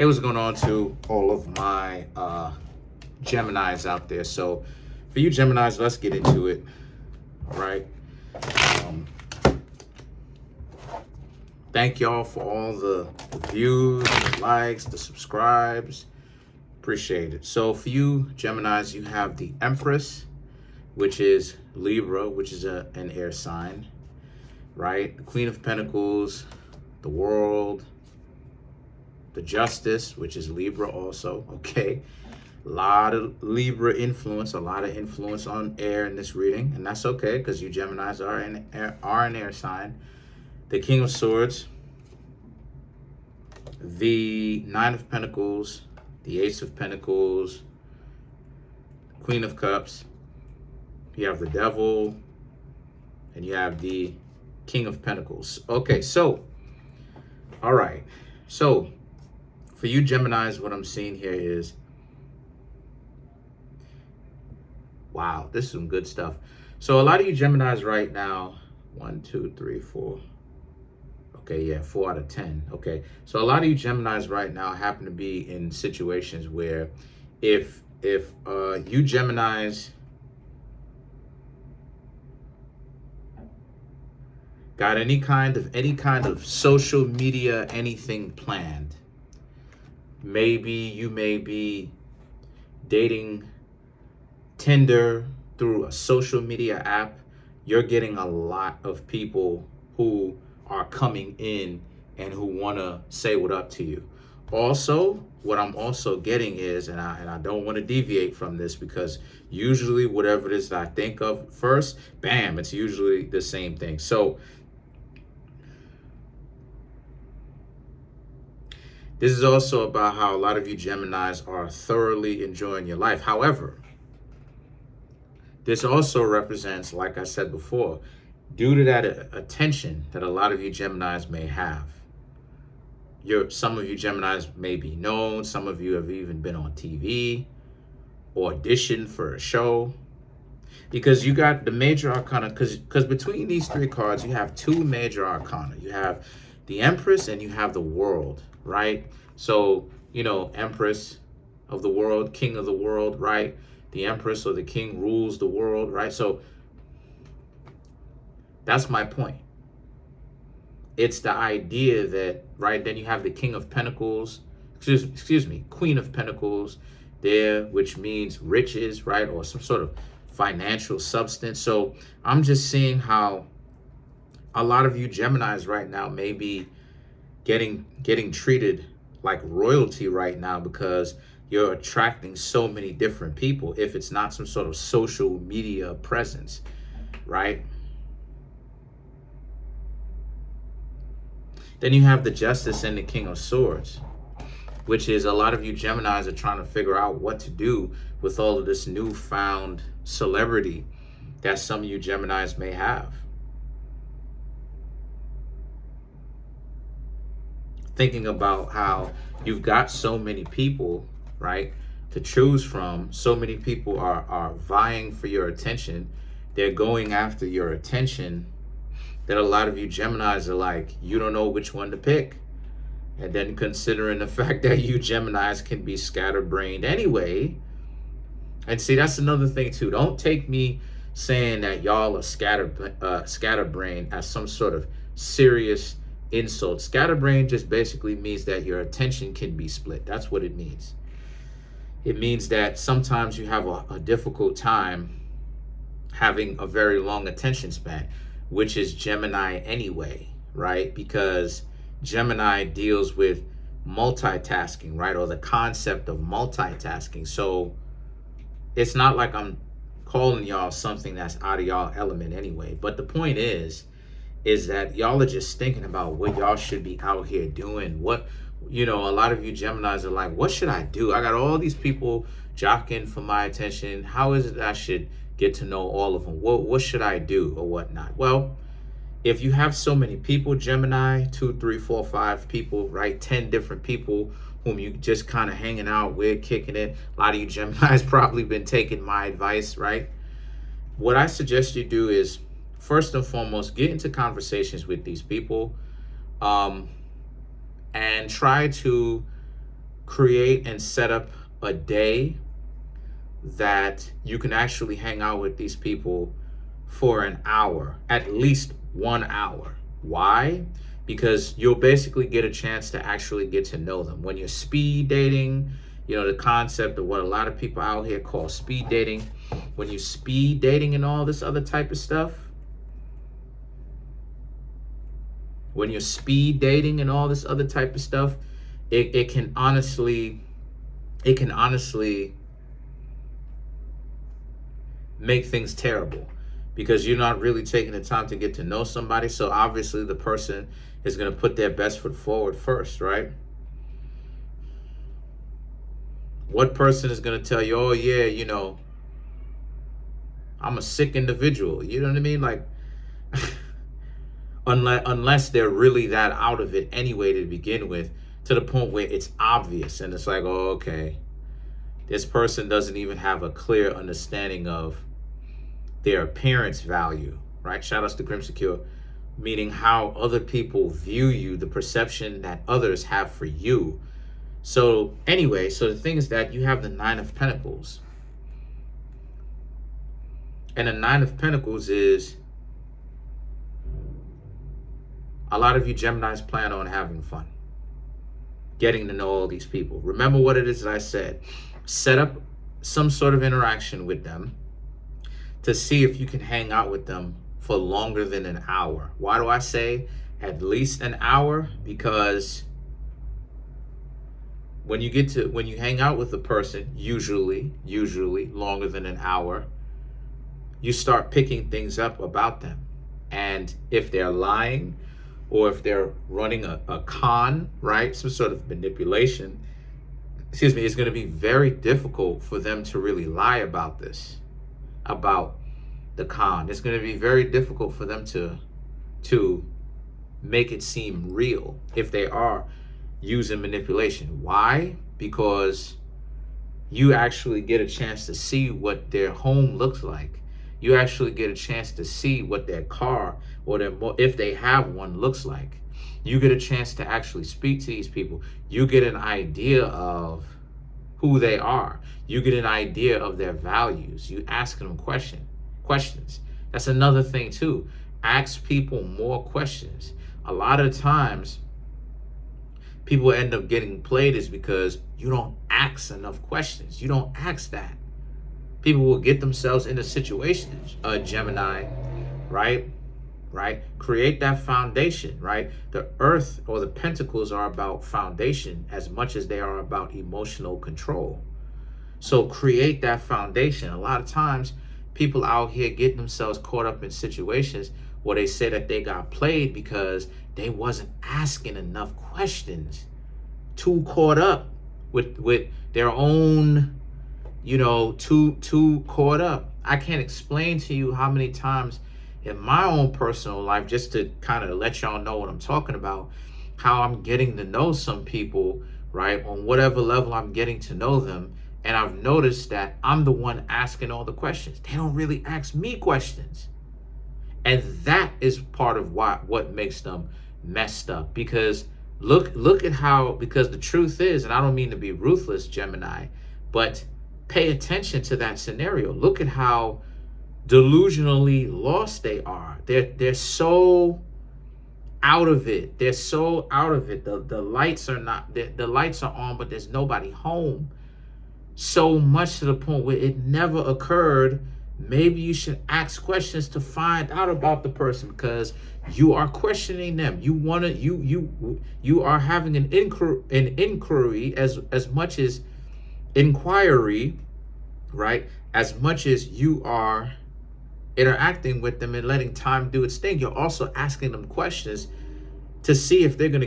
Hey, what's going on to all of my Geminis out there? So for you Geminis, let's get into it. All right. Thank y'all for all the views, the likes, the subscribes. Appreciate it. So for you Geminis, you have the Empress, which is Libra, which is an air sign, right? The Queen of Pentacles, the World, the Justice, which is Libra also, okay? A lot of Libra influence, a lot of influence on air in this reading, and that's okay because you Geminis are an air sign. The King of Swords, the Nine of Pentacles, the Ace of Pentacles, Queen of Cups, you have the Devil, and you have the King of Pentacles. Okay, so, all right, so for you Geminis, what I'm seeing here is, wow, this is some good stuff. So a lot of you Geminis right now, 1, 2, 3, 4. Okay, yeah, 4 out of 10. Okay, so a lot of you Geminis right now happen to be in situations where if you Geminis got any kind of social media, anything planned, maybe you may be dating Tinder through a social media app. You're getting a lot of people who are coming in and who want to say what up to you. Also, what I'm also getting is, and I don't want to deviate from this because usually whatever it is that I think of first, bam, it's usually the same thing. So this is also about how a lot of you Geminis are thoroughly enjoying your life. However, this also represents, like I said before, due to that attention that a lot of you Geminis may have. Some of you Geminis may be known. Some of you have even been on TV, auditioned for a show. Because you got the major arcana, because between these three cards, you have two major arcana. You have the Empress and you have the World, right? So, you know, Empress of the world, King of the world, right? The Empress or the King rules the world, right? So that's my point. It's the idea that, right, then you have the King of Pentacles, excuse me, Queen of Pentacles there, which means riches, right? Or some sort of financial substance. So I'm just seeing how a lot of you Geminis right now may be getting treated like royalty right now because you're attracting so many different people if it's not some sort of social media presence, right? Then you have the Justice and the King of Swords, which is a lot of you Geminis are trying to figure out what to do with all of this newfound celebrity that some of you Geminis may have. Thinking about how you've got so many people, right, to choose from. So many people are vying for your attention. They're going after your attention that a lot of you Geminis are like, you don't know which one to pick. And then considering the fact that you Geminis can be scatterbrained anyway. And see, that's another thing too. Don't take me saying that y'all are scatterbrained as some sort of serious insult. Scatterbrained just basically means that your attention can be split. That's what it means. It means that sometimes you have a difficult time having a very long attention span, which is Gemini anyway, right? Because Gemini deals with multitasking, right? Or the concept of multitasking. So it's not like I'm calling y'all something that's out of y'all element anyway. But the point is that y'all are just thinking about what y'all should be out here doing. What, you know, a lot of you Geminis are like, what should I do? I got all these people jockeying for my attention. How is it that I should get to know all of them? What should I do or whatnot? Well, if you have so many people, Gemini, 2, 3, 4, 5 people, right? 10 different people whom you just kind of hanging out with, kicking it. A lot of you Geminis probably been taking my advice, right? What I suggest you do is, first and foremost, get into conversations with these people and try to create and set up a day that you can actually hang out with these people for an hour, at least 1 hour. Why? Because you'll basically get a chance to actually get to know them. When you're speed dating, you know, the concept of what a lot of people out here call speed dating, when you're speed dating and all this other type of stuff, when you're speed dating and all this other type of stuff, it can honestly make things terrible, because you're not really taking the time to get to know somebody. So obviously the person is going to put their best foot forward first, right? What person is going to tell you, oh yeah, you know, I'm a sick individual? You know what I mean? Like, unless they're really that out of it anyway to begin with, to the point where it's obvious and it's like, oh, okay, this person doesn't even have a clear understanding of their appearance value, right? Shout outs to Grimsecure, meaning how other people view you, the perception that others have for you. So anyway, so the thing is that you have the Nine of Pentacles. And the Nine of Pentacles is, a lot of you Geminis plan on having fun, getting to know all these people. Remember what it is that I said. Set up some sort of interaction with them to see if you can hang out with them for longer than an hour. Why do I say at least an hour? Because when you hang out with a person, usually longer than an hour, you start picking things up about them. And if they're lying, or if they're running a con, right, some sort of manipulation, excuse me, it's going to be very difficult for them to really lie about this, about the con. It's going to be very difficult for them to make it seem real if they are using manipulation. Why? Because you actually get a chance to see what their home looks like. You actually get a chance to see what their car, or their, if they have one, looks like. You get a chance to actually speak to these people. You get an idea of who they are. You get an idea of their values. You ask them questions. That's another thing too. Ask people more questions. A lot of times, people end up getting played is because you don't ask enough questions. You don't ask that. People will get themselves into situations, Gemini, right? Create that foundation, right? The Earth or the Pentacles are about foundation as much as they are about emotional control. So create that foundation. A lot of times, people out here get themselves caught up in situations where they say that they got played because they wasn't asking enough questions. Too caught up with their own, you know, too caught up. I can't explain to you how many times in my own personal life, just to kind of let y'all know what I'm talking about, how I'm getting to know some people, right, on whatever level I'm getting to know them, and I've noticed that I'm the one asking all the questions. They don't really ask me questions. And that is part of what makes them messed up. Because look at how, because the truth is, and I don't mean to be ruthless, Gemini, but pay attention to that scenario. Look at how delusionally lost they are. They're so out of it. They're so out of it. The lights are not, the lights are on, but there's nobody home. So much to the point where it never occurred, maybe you should ask questions to find out about the person, because you are questioning them. You are having an inquiry as much as inquiry, right? As much as you are interacting with them and letting time do its thing, you're also asking them questions to see if they're gonna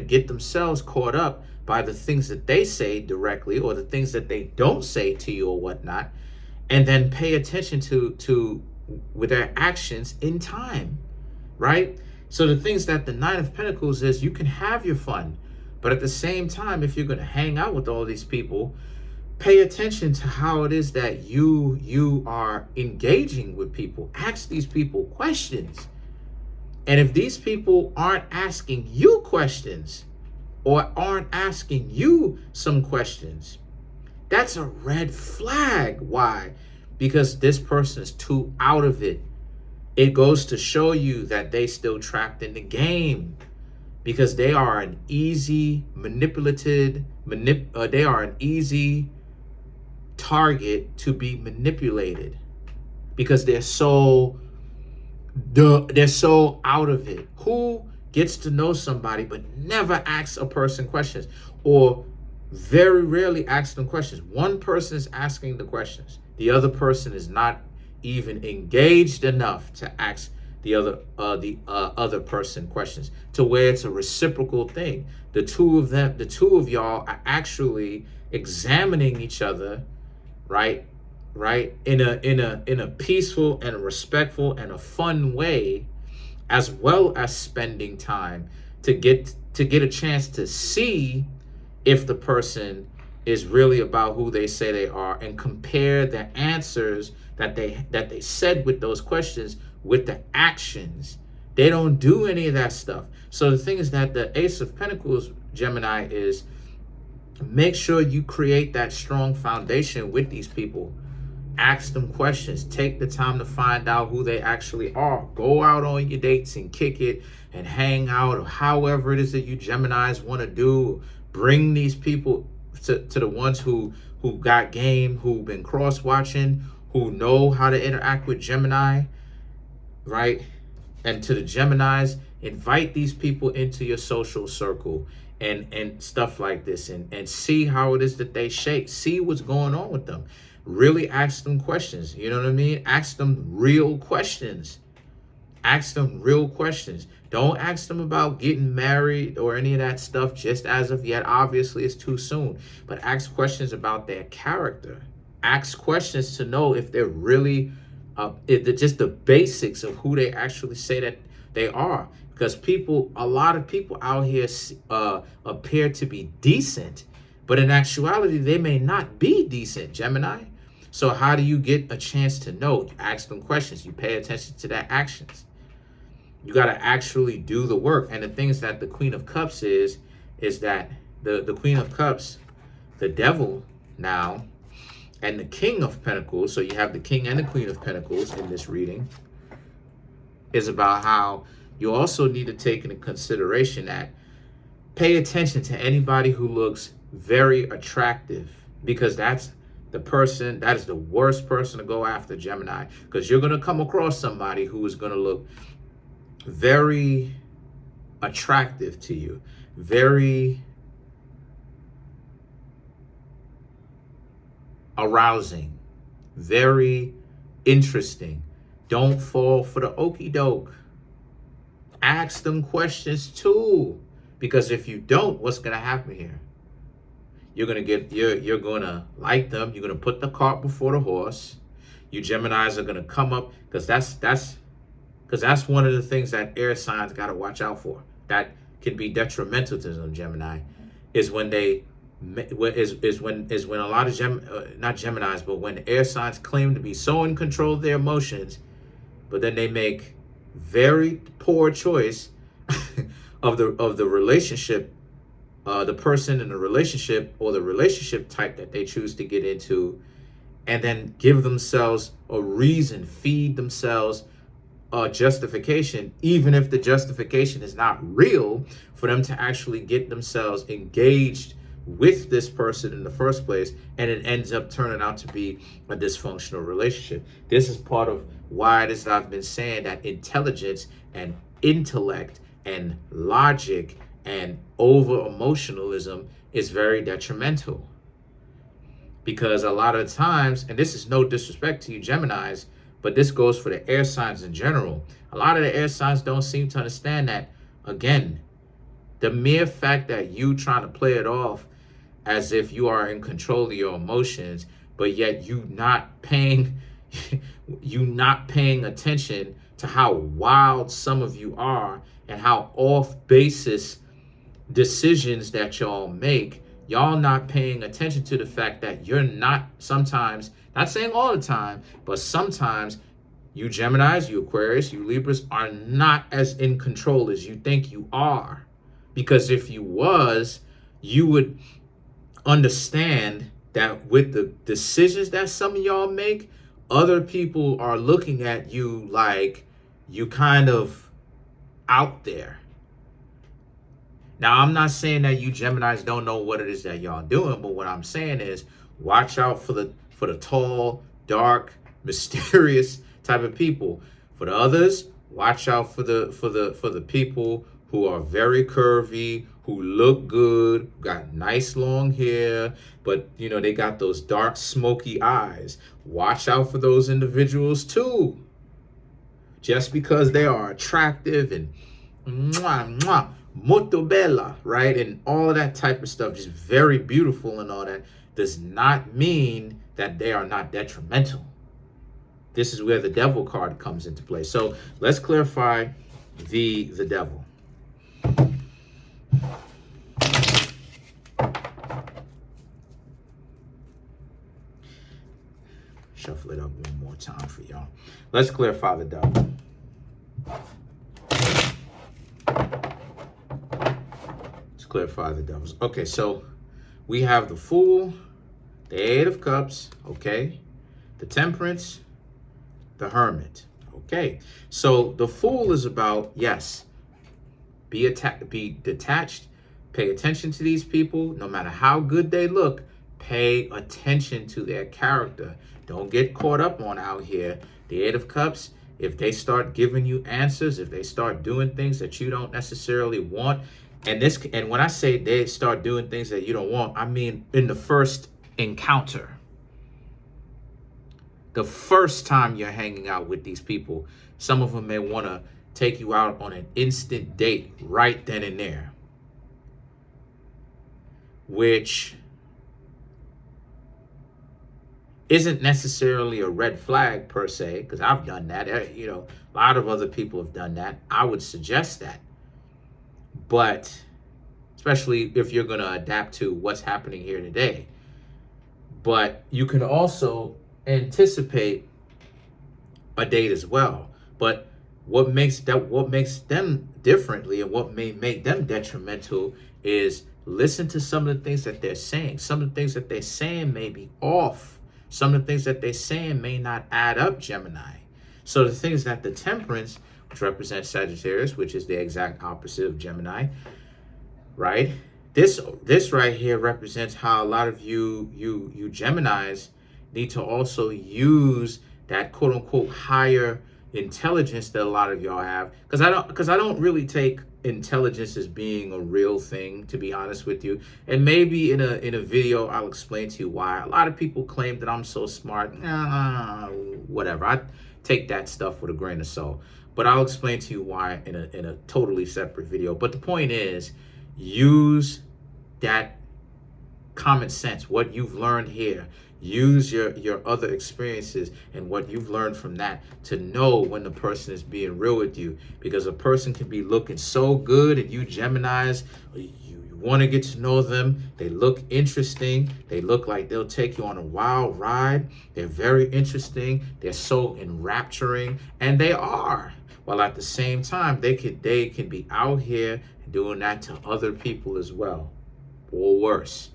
get themselves caught up by the things that they say directly or the things that they don't say to you or whatnot, and then pay attention to with their actions in time, right? So the things that the Nine of Pentacles is, you can have your fun, but at the same time, if you're going to hang out with all these people, pay attention to how it is that you are engaging with people. Ask these people questions. And if these people aren't asking you questions, or aren't asking you some questions, that's a red flag. Why? Because this person is too out of it. It goes to show you that they still trapped in the game, because they are an easy they are an easy target to be manipulated, because they're so out of it. Who gets to know somebody but never asks a person questions, or very rarely asks them questions? One person is asking the questions. The other person is not even engaged enough to ask the other person questions, to where it's a reciprocal thing. The two of y'all are actually examining each other, right? In a peaceful and a respectful and a fun way, as well as spending time to get a chance to see if the person is really about who they say they are, and compare the answers that they said with those questions with the actions. They don't do any of that stuff. So the thing is that the Ace of Pentacles, Gemini, is make sure you create that strong foundation with these people. Ask them questions. Take the time to find out who they actually are. Go out on your dates and kick it and hang out, or however it is that you Geminis want to do. Bring these people to the ones who got game, who've been cross-watching, who know how to interact with Gemini, right? And to the Geminis, invite these people into your social circle and stuff like this, and see how it is that they shake. See what's going on with them. Really ask them questions. You know what I mean? Ask them real questions. Ask them real questions. Don't ask them about getting married or any of that stuff just as of yet. Obviously, it's too soon. But ask questions about their character. Ask questions to know if they're really just the basics of who they actually say that they are. Because a lot of people out here appear to be decent, but in actuality, they may not be decent, Gemini. So how do you get a chance to know? You ask them questions. You pay attention to their actions. You got to actually do the work. And the things that the Queen of Cups is that the Queen of Cups, the Devil now, and the King of Pentacles, so you have the King and the Queen of Pentacles in this reading, is about how you also need to take into consideration that pay attention to anybody who looks very attractive, because that is the worst person to go after, Gemini, because you're going to come across somebody who is going to look very attractive to you, very arousing, very interesting. Don't fall for the okie doke. Ask them questions too, because if you don't, what's going to happen here? You're going to like them. You're going to put the cart before the horse. You Geminis are going to come up, because that's one of the things that air signs got to watch out for. That can be detrimental to them, Gemini, is when they is when a lot of not Geminis, but when air signs claim to be so in control of their emotions, but then they make very poor choice of the relationship, the person in the relationship, or the relationship type that they choose to get into, and then give themselves a reason, feed themselves a justification, even if the justification is not real, for them to actually get themselves engaged with this person in the first place, and it ends up turning out to be a dysfunctional relationship. This is part of why it is I've been saying that intelligence and intellect and logic and over emotionalism is very detrimental. Because a lot of times, and this is no disrespect to you Geminis, but this goes for the air signs in general, a lot of the air signs don't seem to understand that, again, the mere fact that you trying to play it off as if you are in control of your emotions, but yet you not paying attention to how wild some of you are and how off basis decisions that y'all make. Y'all not paying attention to the fact that you're not, sometimes, not saying all the time, but sometimes you Geminis, you Aquarius, you Libras are not as in control as you think you are. Because if you was, you would understand that with the decisions that some of y'all make, other people are looking at you like you kind of out there. Now, I'm not saying that you Geminis don't know what it is that y'all doing, but what I'm saying is watch out for the tall, dark, mysterious type of people. For the others, watch out for the people who are very curvy, who look good, got nice long hair, but you know, they got those dark, smoky eyes. Watch out for those individuals too. Just because they are attractive and mwah, mwah, molto bella, right? And all of that type of stuff, just very beautiful and all that, does not mean that they are not detrimental. This is where the devil card comes into play. So let's clarify the devil. Shuffle it up one more time for y'all. Let's clarify the devil. Clarify the devils. Okay, so we have the Fool, the Eight of Cups, okay, the Temperance, the Hermit. Okay, so the Fool is about, yes, be detached, pay attention to these people. No matter how good they look, pay attention to their character. Don't get caught up on out here. The Eight of Cups, if they start giving you answers, if they start doing things that you don't necessarily want, and when I say they start doing things that you don't want, I mean in the first encounter. The first time you're hanging out with these people, some of them may want to take you out on an instant date right then and there. Which isn't necessarily a red flag per se, because I've done that. You know, a lot of other people have done that. I would suggest that. But especially if you're going to adapt to what's happening here today. But you can also anticipate a date as well. But what makes them differently and what may make them detrimental is listen to some of the things that they're saying. Some of the things that they're saying may be off. Some of the things that they're saying may not add up, Gemini. So the things that the Temperance, which represents Sagittarius, which is the exact opposite of Gemini, right? This right here represents how a lot of you Geminis need to also use that quote unquote higher intelligence that a lot of y'all have. Because I don't really take intelligence as being a real thing, to be honest with you. And maybe in a video I'll explain to you why. A lot of people claim that I'm so smart. Whatever. I take that stuff with a grain of salt. But I'll explain to you why in a totally separate video. But the point is, use that common sense, what you've learned here. Use your other experiences and what you've learned from that to know when the person is being real with you. Because a person can be looking so good and you Geminis, you want to get to know them. They look interesting. They look like they'll take you on a wild ride. They're very interesting. They're so enrapturing, and they are. While at the same time, they can be out here doing that to other people as well, or worse.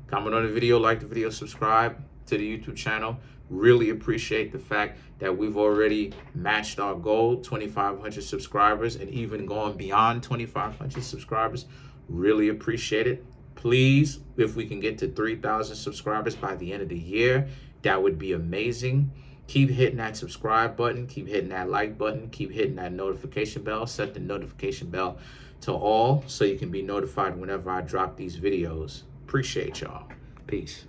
Comment on the video, like the video, subscribe to the YouTube channel. Really appreciate the fact that we've already matched our goal, 2,500 subscribers, and even gone beyond 2,500 subscribers. Really appreciate it. Please, if we can get to 3,000 subscribers by the end of the year, that would be amazing. Keep hitting that subscribe button. Keep hitting that like button. Keep hitting that notification bell. Set the notification bell to all so you can be notified whenever I drop these videos. Appreciate y'all. Peace.